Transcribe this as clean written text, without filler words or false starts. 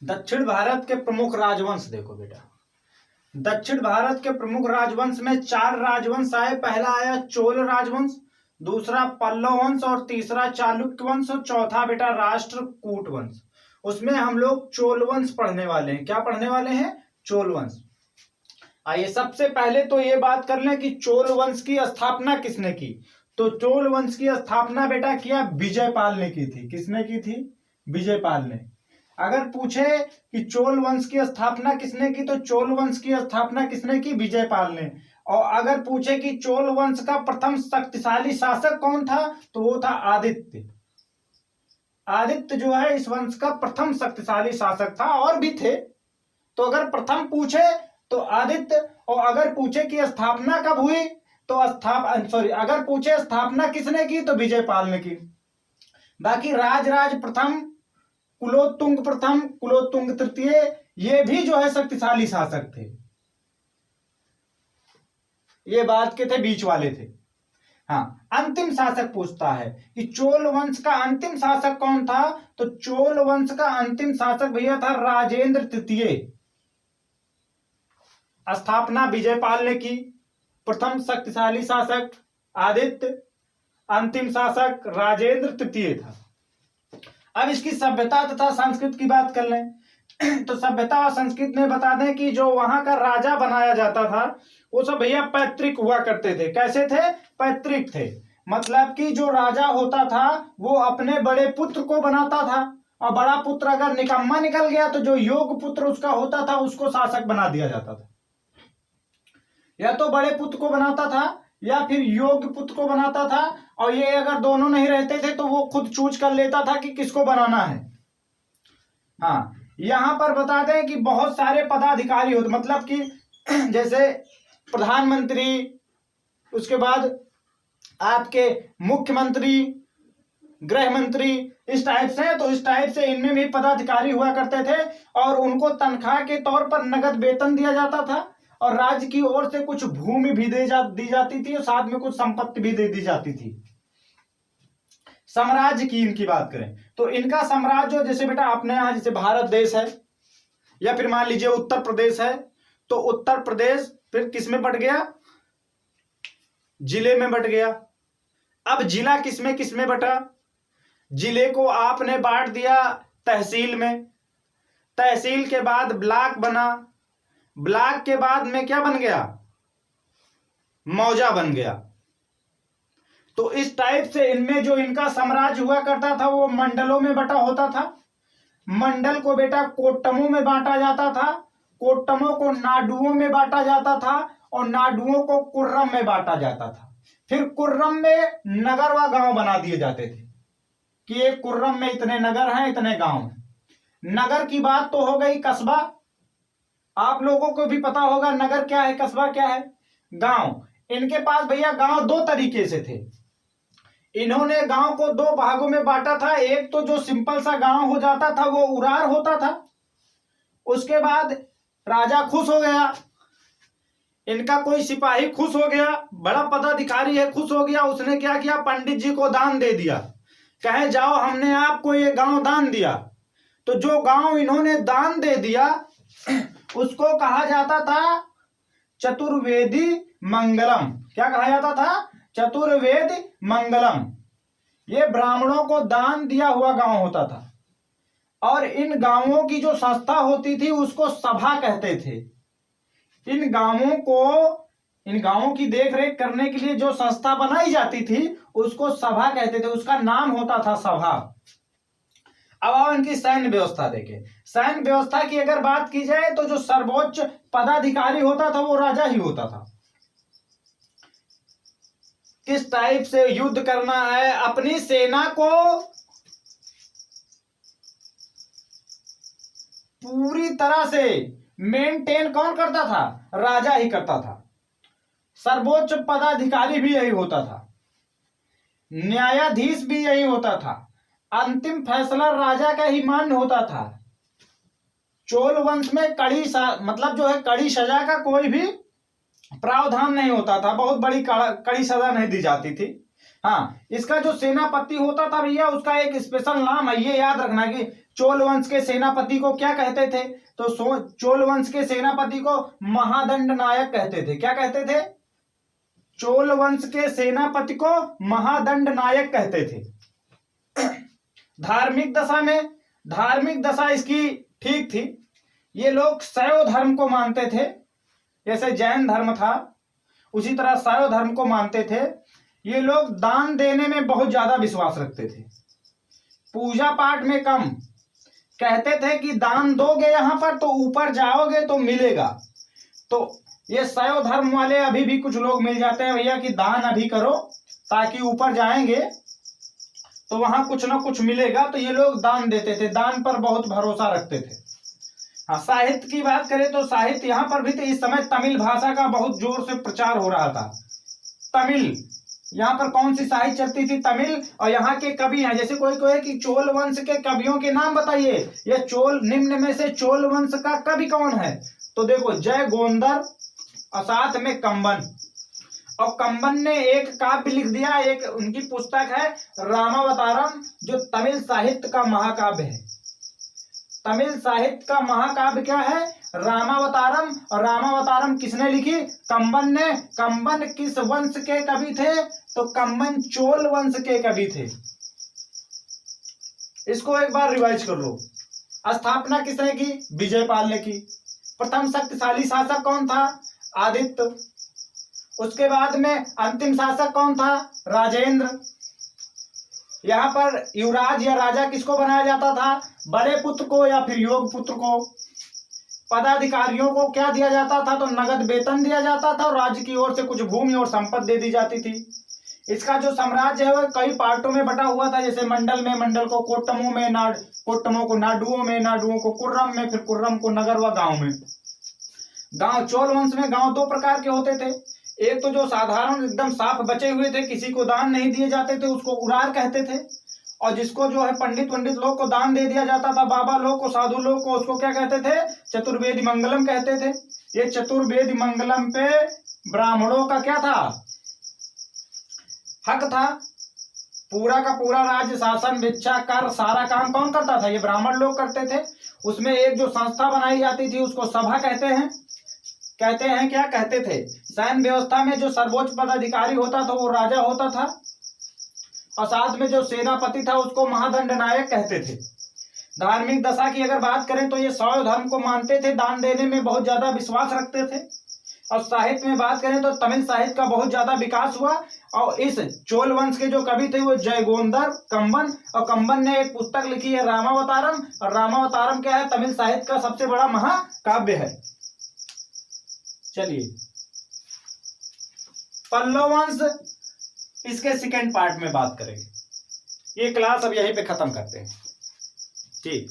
दक्षिण भारत के प्रमुख राजवंश देखो बेटा। दक्षिण भारत के प्रमुख राजवंश में 4 राजवंश आए। पहला आया चोल राजवंश, दूसरा पल्लव वंश और तीसरा चालुक्य वंश और चौथा बेटा राष्ट्रकूट वंश। उसमें हम लोग चोल वंश पढ़ने वाले हैं। क्या पढ़ने वाले हैं? चोल वंश। आइए सबसे पहले तो ये बात कर लें कि चोल वंश की स्थापना किसने की। तो चोल वंश की स्थापना बेटा किया विजयपाल ने की थी। किसने की थी? विजयपाल ने। अगर पूछे कि चोल वंश की स्थापना किसने की, तो चोल वंश की स्थापना किसने की? विजयपाल ने। और अगर पूछे कि चोल वंश का प्रथम शक्तिशाली शासक कौन था, तो वो था आदित्य। आदित्य जो है इस वंश का प्रथम शक्तिशाली शासक था, और भी थे, तो अगर प्रथम पूछे तो आदित्य, और अगर पूछे कि स्थापना कब हुई तो अगर पूछे स्थापना किसने की तो विजयपाल ने की। बाकी राज प्रथम, कुलोत्तुंग प्रथम, कुलोत्तुंग तृतीय, ये भी जो है शक्तिशाली शासक थे। ये बात के थे, बीच वाले थे। हाँ, अंतिम शासक पूछता है कि चोल वंश का अंतिम शासक कौन था, तो चोल वंश का अंतिम शासक भैया था राजेंद्र तृतीय। स्थापना विजयपाल ने की, प्रथम शक्तिशाली शासक आदित्य, अंतिम शासक राजेंद्र तृतीय था। अब इसकी सभ्यता तथा संस्कृत की बात कर लें तो सभ्यता और संस्कृत में बता दें कि जो वहां का राजा बनाया जाता था वो सब भैया पैतृक हुआ करते थे। कैसे थे? पैतृक थे। मतलब कि जो राजा होता था वो अपने बड़े पुत्र को बनाता था, और बड़ा पुत्र अगर निकम्मा निकल गया तो जो योग्य पुत्र उसका होता था उसको शासक बना दिया जाता था। या तो बड़े पुत्र को बनाता था या फिर योग्य पुत्र को बनाता था, और ये अगर दोनों नहीं रहते थे तो वो खुद चूज कर लेता था कि किसको बनाना है। हाँ, यहां पर बता दें कि बहुत सारे पदाधिकारी होते, मतलब कि जैसे प्रधानमंत्री, उसके बाद आपके मुख्यमंत्री, गृह मंत्री, इस टाइप से, तो इस टाइप से इनमें भी पदाधिकारी हुआ करते थे, और उनको तनख्वाह के तौर पर नगद वेतन दिया जाता था, और राज्य की ओर से कुछ भूमि भी दी जाती थी, और साथ में कुछ संपत्ति भी दे दी जाती थी। साम्राज्य की इनकी बात करें तो इनका साम्राज्य, जैसे बेटा अपने यहां जैसे भारत देश है, या फिर मान लीजिए उत्तर प्रदेश है, तो उत्तर प्रदेश फिर किस में बट गया? जिले में बट गया। अब जिला किस में बटा? जिले को आपने बांट दिया तहसील में, तहसील के बाद ब्लॉक बना, ब्लॉक के बाद में क्या बन गया? मौजा बन गया। तो इस टाइप से इनमें जो इनका साम्राज्य हुआ करता था वो मंडलों में बटा होता था। मंडल को बेटा कोट्टमों में बांटा जाता था, कोट्टमों को नाडुओं में बांटा जाता था, और नाडुओं को कुर्रम में बांटा जाता था। फिर कुर्रम में नगर व गांव बना दिए जाते थे कि एक कुर्रम में इतने नगर हैं, इतने गांव हैं। नगर की बात तो हो गई। कस्बा आप लोगों को भी पता होगा नगर क्या है, कस्बा क्या है, गांव। इनके पास भैया गांव दो तरीके से थे। इन्होंने गांव को 2 भागों में बांटा था। एक तो जो सिंपल सा गांव हो जाता था वो उरार होता था। उसके बाद राजा खुश हो गया, इनका कोई सिपाही खुश हो गया, बड़ा पदाधिकारी है, खुश हो गया, उसने क्या किया? पंडित जी को दान दे दिया। कहे जाओ हमने आपको ये गांव दान दिया। तो जो गांव इन्होंने दान दे दिया उसको कहा जाता था चतुर्वेदी मंगलम। क्या कहा जाता था? चतुर्वेद मंगलम। ये ब्राह्मणों को दान दिया हुआ गांव होता था, और इन गांवों की जो संस्था होती थी उसको सभा कहते थे। इन गांवों की देखरेख करने के लिए जो संस्था बनाई जाती थी उसको सभा कहते थे, उसका नाम होता था सभा। अब आओ इनकी सैन्य व्यवस्था देखें। सैन्य व्यवस्था की अगर बात की जाए तो जो सर्वोच्च पदाधिकारी होता था वो राजा ही होता था। किस टाइप से युद्ध करना है, अपनी सेना को पूरी तरह से मेंटेन कौन करता था? राजा ही करता था। सर्वोच्च पदाधिकारी भी यही होता था, न्यायाधीश भी यही होता था, अंतिम फैसला राजा का ही मान्य होता था। चोल वंश में मतलब जो है कड़ी सजा का कोई भी प्रावधान नहीं होता था, बहुत बड़ी कड़ी सजा नहीं दी जाती थी। हाँ, इसका जो सेनापति होता था भैया उसका एक स्पेशल नाम है, ये याद रखना कि चोल वंश के सेनापति को क्या कहते थे? तो चोल वंश के सेनापति को महादंड नायक कहते थे। क्या कहते थे? चोल वंश के सेनापति को महादंड नायक कहते थे। धार्मिक दशा इसकी ठीक थी। ये लोग शैव धर्म को मानते थे, जैसे जैन धर्म था उसी तरह शैव धर्म को मानते थे। ये लोग दान देने में बहुत ज्यादा विश्वास रखते थे, पूजा पाठ में कम। कहते थे कि दान दोगे यहां पर तो ऊपर जाओगे तो मिलेगा। तो ये शैव धर्म वाले अभी भी कुछ लोग मिल जाते हैं भैया कि दान अभी करो ताकि ऊपर जाएंगे तो वहां कुछ ना कुछ मिलेगा, तो ये लोग दान देते थे, दान पर बहुत भरोसा रखते थे। हाँ, साहित्य की बात करें तो साहित्य यहाँ पर भी तो इस समय तमिल भाषा का बहुत जोर से प्रचार हो रहा था। तमिल, यहाँ पर कौन सी साहित्य चलती थी? तमिल। और यहाँ के कवि हैं, जैसे कोई कोई कि चोल वंश के कवियों के नाम बताइए, ये चोल निम्न में से चोल वंश का कवि कौन है? तो देखो, जय गोंदर और साथ में कंबन। और कंबन ने एक काव्य लिख दिया, एक उनकी पुस्तक है रामावतारम, जो तमिल साहित्य का महाकाव्य है। तमिल साहित्य का महाकाव्य क्या है? रामावतारम। और रामावतारम किसने लिखी? कंबन ने। कंबन किस वंश के कवि थे? तो कंबन चोल वंश के कवि थे। इसको एक बार रिवाइज कर लो। स्थापना किसने की? विजयपाल ने की। प्रथम शक्तिशाली शासक कौन था? आदित्य। उसके बाद में अंतिम शासक कौन था? राजेंद्र। यहाँ पर युवराज या राजा किसको बनाया जाता था? बड़े पुत्र को या फिर योग पुत्र को। पदाधिकारियों को क्या दिया जाता था? तो नगद वेतन दिया जाता था और राज्य की ओर से कुछ भूमि और संपत्ति दे दी जाती थी। इसका जो साम्राज्य है वह कई पार्टों में बटा हुआ था, जैसे मंडल को कोट्टमों में, कोट्टमों को नाडुओं में, नाडुओं को कुर्रम में, फिर कुर्रम को नगर व गांव में। गांव, चोल वंश में गांव दो प्रकार के होते थे। एक तो जो साधारण एकदम साफ बचे हुए थे, किसी को दान नहीं दिए जाते थे, उसको उरार कहते थे। और जिसको जो है पंडित लोग को दान दे दिया जाता था, बाबा लोग को, साधु लोग को, उसको क्या कहते थे? चतुर्वेदी मंगलम कहते थे। ये चतुर्वेदी मंगलम पे ब्राह्मणों का क्या था? हक था। पूरा का पूरा राज्य शासन, भिक्षा, कर, सारा काम कौन करता था? ये ब्राह्मण लोग करते थे। उसमें एक जो संस्था बनाई जाती थी उसको सभा कहते हैं। क्या कहते थे? सैन्य व्यवस्था में जो सर्वोच्च पदाधिकारी होता था वो राजा होता था, और साथ में जो सेनापति था उसको महादंड नायक कहते थे। धार्मिक दशा की अगर बात करें तो ये शैव धर्म को मानते थे, दान देने में बहुत ज्यादा विश्वास रखते थे। और साहित्य में बात करें तो तमिल साहित्य का बहुत ज्यादा विकास हुआ। और इस चोल वंश के जो कवि थे वो जयगोंदर, कंबन, और कंबन ने एक पुस्तक लिखी है रामावतारम। और रामावतारम क्या है? तमिल साहित्य का सबसे बड़ा महाकाव्य है। चलिए, पल्लव वंश, इसके सेकेंड पार्ट में बात करेंगे। ये क्लास अब यहीं पे खत्म करते हैं। ठीक।